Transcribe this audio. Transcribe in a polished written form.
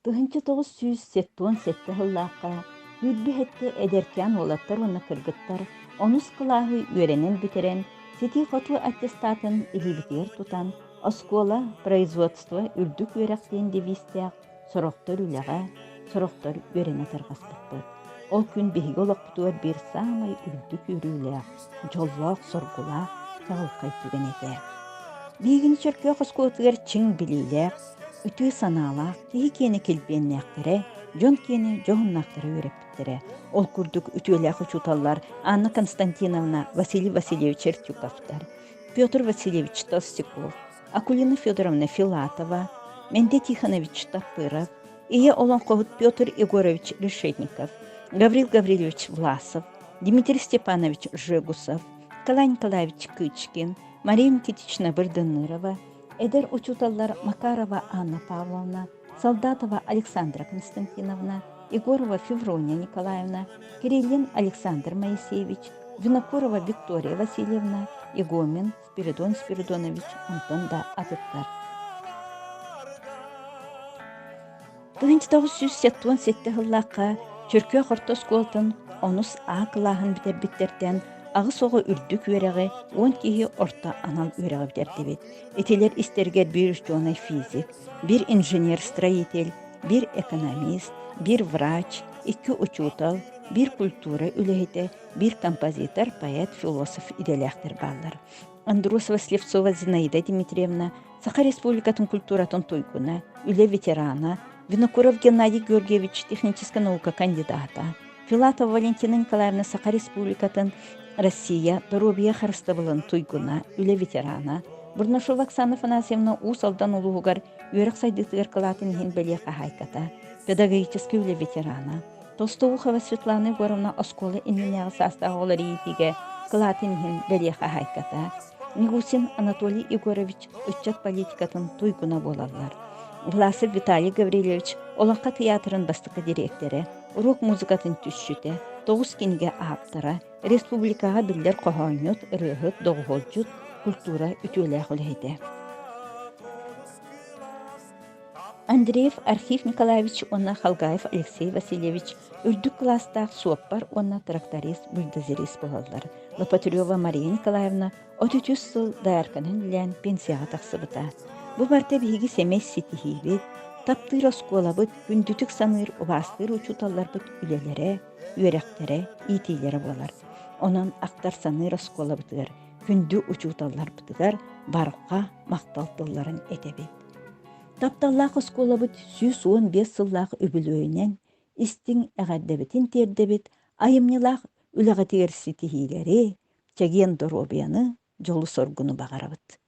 Тыһынчы тоҕус сүүс сеттуон сетте хыллааққа, үрбүһэтте эдеркээн уолаттар уонна кыргыттар, онус кылааһы үөрэнэн битерэн, сетии хоту аттестатын илибитигэр тутан, оскуола производство үрдүк үөрэхтиин дивистээк, сорохтор үлэҕэ, сорохтор үөрэне тарҕаспыппыт. Ол күн биһиги олохпутугар биир саамай үрдүк үөрүүлээх, дьоллоох соргулаах, чаҕылхай түгэн этэ. Биигини чөркөөх оскуотыгар чиң билиилээх, үтүү санаалаах, киһи киэни килбиэннээхтерэ, дьон киэни дьоһуннаахтара үөрэппиттерэ. Ол курдук үтүөлээх учуталлар Анна Константиновна Василий Васильевич Артюковтар, Петр Васильевич Толстяков, Акулина Федоровна Филатова, Менде Тихонович Тапыров, ие олонхоһут Петр Егорович Решетников, Гаврил Гаврилович Власов, Дмитрий Степанович Жегусов, Николай Николаевич Кычкин, Мария Никитична Бердынырова, эдер учуталлар Макарова Анна Павловна, Солдатова Александра Константиновна, Егорова Феврония Николаевна, Кириллин Александр Моисеевич, Винокурова Виктория Васильевна, Игумен Спиридон Спиридонович, Антон да атыттар. 1917 хыллааққа чөркө хортос колтын онус аакылааһын битербиттерден ағыс оғы үрдүк үөрэҕи, уон киһи орта анал үөрэҕи битердибит. Этилер истергер бир ученый физик, бир инженер-строитель, бир экономист, бир врач, 2 учутал, бир культура үлэһите, бир композитор, поэт, философ иделээхтер бааллар. Андрусова Слевцова Зинаида Дмитриевна, Саха Республикатын культуратын туйгуна, үлэ ветерана, Винокуров Геннадий Георгиевич, техническая наука кандидата, Филатова Валентина Николаевна, Саха Республикатын Россия, Доробия Харстабылын туйгуна, үлэ ветерана, Бурнашова Оксана Афанасьевна Усалдан улугар, үөрэх сайдытыгар кылатын хин белеха хайката, педагогический үлэ ветерана, Толстовухова Светлана Егоровна Оскола иннинега састагылар иитиге кылатын хин белеха хайката, Мигусин Анатолий Егорович өччат политикатын туйгуна болалар. Власов Виталий Гаврилович Олаққа театрын бастықы директоры, урок музыкатын түшчүте, 9 киниге ааптара, республикаға биллер қоғанют, рыхыт, доғолжут, культура үтүөлээх үлэйдэ. Андреев Архив Николаевич онна Халгаев Алексей Васильевич үрдүк класстаах суоппар онна тракторист, бульдозерист болалар. Лопатырёва Мария Николаевна 33 сыл даярканын билэн пенсияға тахсыбыта. Бу барта биһиги семес ситихибит, таптыр оскуолабыт, күндүтүк саныр убастыр учуталларбыт үлелере, үөрэхтере, иитиилере болар. Онон актар саныр оскуолабытыгар, күндү учуталларбытыгар барыққа макталтылларын этебит. Тапталлаах оскуолабыт 115 сыллаах өбүлөөнен, истиң эҕэрдэбитин тиэрдэбит, айымнылаах үлэҕэтигэр ситихилери, чагиен доробияны, жолу соргуну бағарабыт.